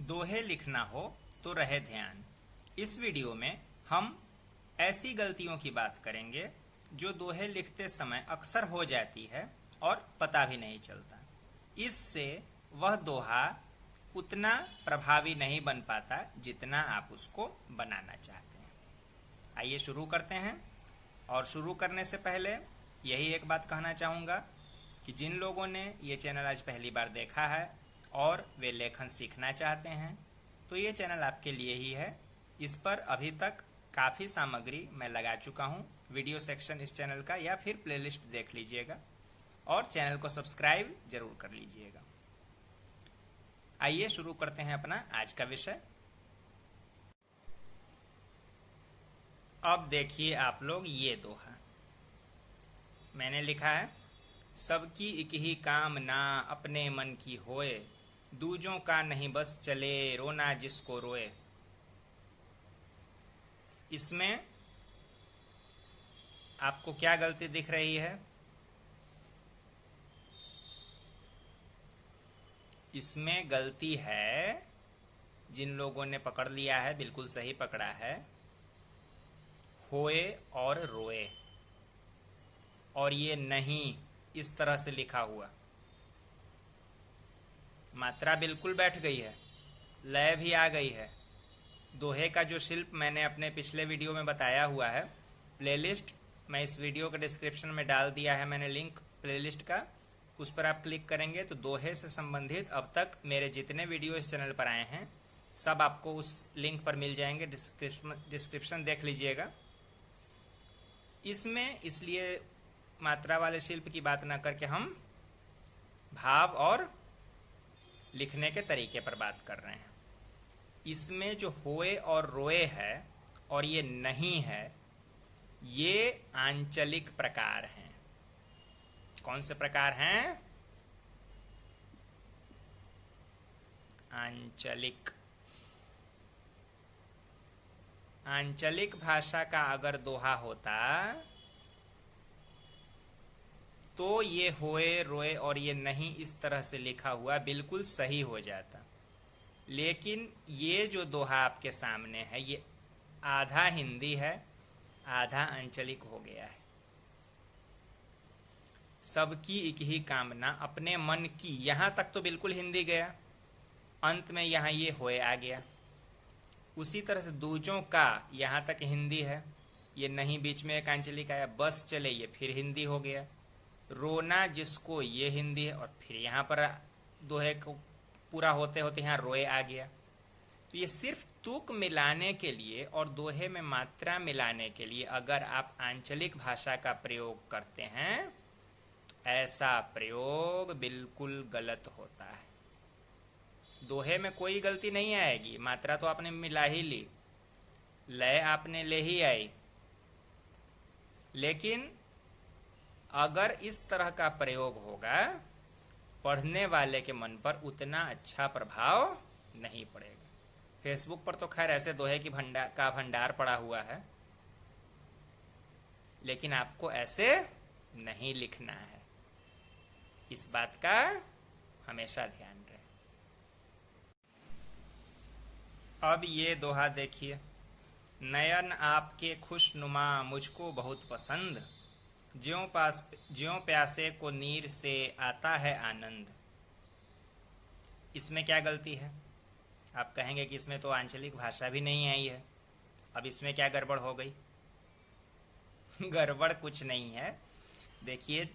दोहे लिखना हो तो रहे ध्यान। इस वीडियो में हम ऐसी गलतियों की बात करेंगे जो दोहे लिखते समय अक्सर हो जाती है और पता भी नहीं चलता। इससे वह दोहा उतना प्रभावी नहीं बन पाता जितना आप उसको बनाना चाहते हैं। आइए शुरू करते हैं। और शुरू करने से पहले यही एक बात कहना चाहूँगा कि जिन लोगों ने ये चैनल आज पहली बार देखा है और वे लेखन सीखना चाहते हैं तो ये चैनल आपके लिए ही है। इस पर अभी तक काफ़ी सामग्री मैं लगा चुका हूँ। वीडियो सेक्शन इस चैनल का या फिर प्लेलिस्ट देख लीजिएगा और चैनल को सब्सक्राइब जरूर कर लीजिएगा। आइए शुरू करते हैं अपना आज का विषय। अब देखिए आप लोग ये दोहा मैंने लिखा है, सबकी एक ही कामना अपने मन की होए, दूजों का नहीं बस चले रोना जिसको रोए। इसमें आपको क्या गलती दिख रही है? इसमें गलती है, जिन लोगों ने पकड़ लिया है बिल्कुल सही पकड़ा है, होए और रोए। और ये नहीं इस तरह से लिखा हुआ। मात्रा बिल्कुल बैठ गई है, लय भी आ गई है। दोहे का जो शिल्प मैंने अपने पिछले वीडियो में बताया हुआ है, प्लेलिस्ट मैं इस वीडियो के डिस्क्रिप्शन में डाल दिया है मैंने लिंक प्लेलिस्ट का। उस पर आप क्लिक करेंगे तो दोहे से संबंधित अब तक मेरे जितने वीडियो इस चैनल पर आए हैं सब आपको उस लिंक पर मिल जाएंगे। डिस्क्रिप्शन देख लीजिएगा। इसमें इसलिए मात्रा वाले शिल्प की बात ना करके हम भाव और लिखने के तरीके पर बात कर रहे हैं। इसमें जो होए और रोए है और ये नहीं है, ये आंचलिक प्रकार हैं। कौन से प्रकार हैं? आंचलिक। आंचलिक भाषा का अगर दोहा होता तो ये होए रोए और ये नहीं इस तरह से लिखा हुआ बिल्कुल सही हो जाता। लेकिन ये जो दोहा आपके सामने है ये आधा हिंदी है आधा आंचलिक हो गया है। सबकी एक ही कामना अपने मन की, यहाँ तक तो बिल्कुल हिंदी गया, अंत में यहाँ ये होए आ गया। उसी तरह से दूजों का यहाँ तक हिंदी है, ये नहीं बीच में एक आंचलिक आया, बस चले ये फिर हिंदी हो गया। रोना जिसको ये हिंदी है और फिर यहाँ पर दोहे को पूरा होते होते यहाँ रोए आ गया। तो ये सिर्फ तुक मिलाने के लिए और दोहे में मात्रा मिलाने के लिए अगर आप आंचलिक भाषा का प्रयोग करते हैं तो ऐसा प्रयोग बिल्कुल गलत होता है। दोहे में कोई गलती नहीं आएगी, मात्रा तो आपने मिला ही ली, लय आपने ले ही आई, लेकिन अगर इस तरह का प्रयोग होगा पढ़ने वाले के मन पर उतना अच्छा प्रभाव नहीं पड़ेगा। फेसबुक पर तो खैर ऐसे दोहे की भंडार पड़ा हुआ है, लेकिन आपको ऐसे नहीं लिखना है। इस बात का हमेशा ध्यान रहे। अब ये दोहा देखिए, नयन आपके खुशनुमा मुझको बहुत पसंद, ज्यों प्यासे को नीर से आता है आनंद। इसमें क्या गलती है? आप कहेंगे कि इसमें तो आंचलिक भाषा भी नहीं आई है, अब इसमें क्या गड़बड़ हो गई? गड़बड़ कुछ नहीं है। देखिए,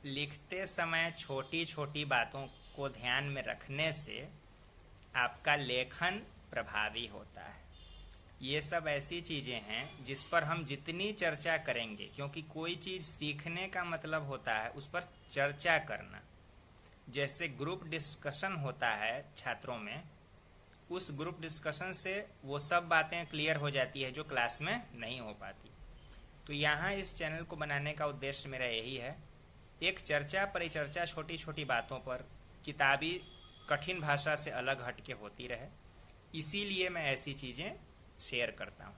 लिखते समय छोटी छोटी बातों को ध्यान में रखने से आपका लेखन प्रभावी होता है। ये सब ऐसी चीज़ें हैं जिस पर हम जितनी चर्चा करेंगे, क्योंकि कोई चीज़ सीखने का मतलब होता है उस पर चर्चा करना। जैसे ग्रुप डिस्कशन होता है छात्रों में, उस ग्रुप डिस्कशन से वो सब बातें क्लियर हो जाती है जो क्लास में नहीं हो पाती। तो यहाँ इस चैनल को बनाने का उद्देश्य मेरा यही है, एक चर्चा परिचर्चा छोटी छोटी बातों पर किताबी कठिन भाषा से अलग हट के होती रहे, इसीलिए मैं ऐसी चीज़ें शेयर करता हूँ।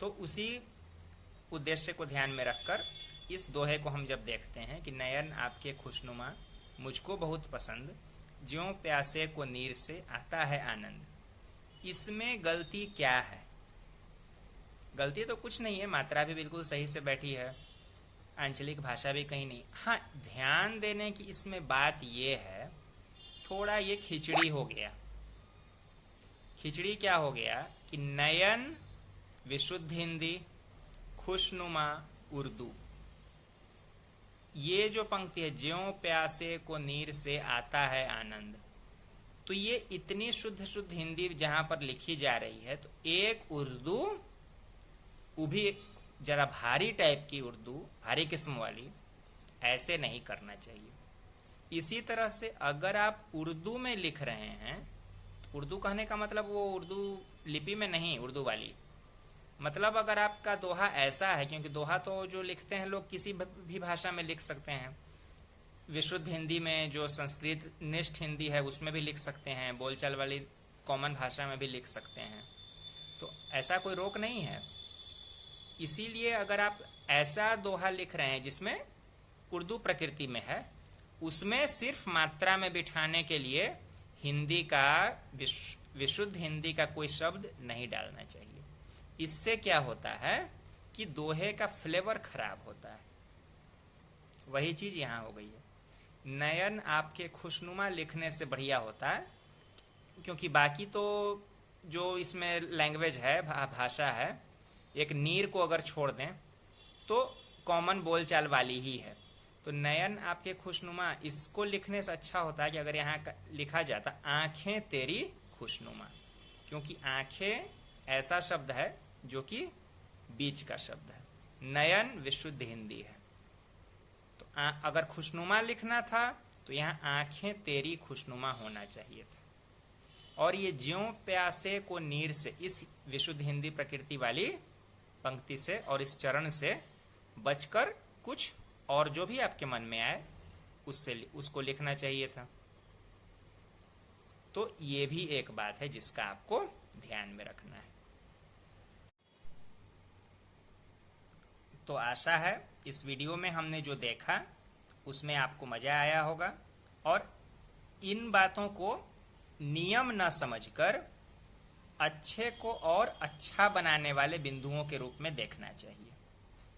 तो उसी उद्देश्य को ध्यान में रखकर इस दोहे को हम जब देखते हैं कि नयन आपके खुशनुमा मुझको बहुत पसंद, ज्यों प्यासे को नीर से आता है आनंद। इसमें गलती क्या है? गलती तो कुछ नहीं है, मात्रा भी बिल्कुल सही से बैठी है, आंचलिक भाषा भी कहीं नहीं। हाँ, ध्यान देने की इसमें बात ये है, थोड़ा ये खिचड़ी हो गया। खिचड़ी क्या हो गया कि नयन विशुद्ध हिंदी, खुशनुमा उर्दू। ये जो पंक्ति है, ज्यों प्यासे को नीर से आता है आनंद, तो ये इतनी शुद्ध शुद्ध हिंदी जहां पर लिखी जा रही है, तो एक उर्दू, वो भी जरा भारी टाइप की उर्दू, भारी किस्म वाली, ऐसे नहीं करना चाहिए। इसी तरह से अगर आप उर्दू में लिख रहे हैं, तो उर्दू कहने का मतलब वो उर्दू लिपि में नहीं, उर्दू वाली, मतलब अगर आपका दोहा ऐसा है, क्योंकि दोहा तो जो लिखते हैं लोग किसी भी भाषा में लिख सकते हैं, विशुद्ध हिंदी में, जो संस्कृत निष्ठ हिंदी है उसमें भी लिख सकते हैं, बोलचाल वाली कॉमन भाषा में भी लिख सकते हैं, तो ऐसा कोई रोक नहीं है। इसीलिए अगर आप ऐसा दोहा लिख रहे हैं जिसमें उर्दू प्रकृति में है, उसमें सिर्फ मात्रा में बिठाने के लिए हिंदी का, विशुद्ध हिंदी का कोई शब्द नहीं डालना चाहिए। इससे क्या होता है कि दोहे का फ्लेवर खराब होता है। वही चीज यहां हो गई है। नयन आपके खुशनुमा लिखने से बढ़िया होता है, क्योंकि बाकी तो जो इसमें लैंग्वेज है, भाषा है, एक नीर को अगर छोड़ दें तो कॉमन बोलचाल वाली ही है। तो नयन आपके खुशनुमा, इसको लिखने से अच्छा होता है कि अगर यहाँ लिखा जाता आंखें तेरी खुशनुमा, क्योंकि आंखें ऐसा शब्द है जो कि बीच का शब्द है। नयन विशुद्ध हिंदी है, तो अगर खुशनुमा लिखना था तो यहाँ आंखें तेरी खुशनुमा होना चाहिए था। और ये ज्यों प्यासे को नीर से, इस विशुद्ध हिंदी प्रकृति वाली पंक्ति से और इस चरण से बचकर कुछ और जो भी आपके मन में आए उसको लिखना चाहिए था। तो ये भी एक बात है जिसका आपको ध्यान में रखना है। तो आशा है इस वीडियो में हमने जो देखा उसमें आपको मजा आया होगा, और इन बातों को नियम न समझकर अच्छे को और अच्छा बनाने वाले बिंदुओं के रूप में देखना चाहिए।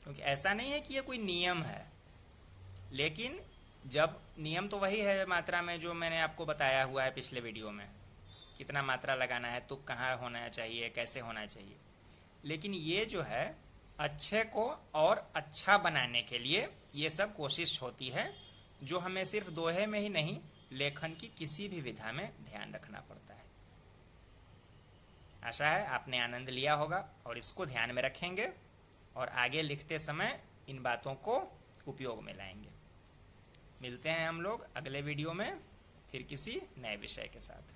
क्योंकि ऐसा नहीं है कि ये कोई नियम है, लेकिन जब नियम तो वही है मात्रा में, जो मैंने आपको बताया हुआ है पिछले वीडियो में, कितना मात्रा लगाना है, तुक कहाँ होना चाहिए, कैसे होना चाहिए। लेकिन ये जो है अच्छे को और अच्छा बनाने के लिए ये सब कोशिश होती है, जो हमें सिर्फ दोहे में ही नहीं, लेखन की किसी भी विधा में ध्यान रखना पड़ता है। आशा है आपने आनंद लिया होगा और इसको ध्यान में रखेंगे और आगे लिखते समय इन बातों को उपयोग में लाएंगे। मिलते हैं हम लोग अगले वीडियो में फिर किसी नए विषय के साथ।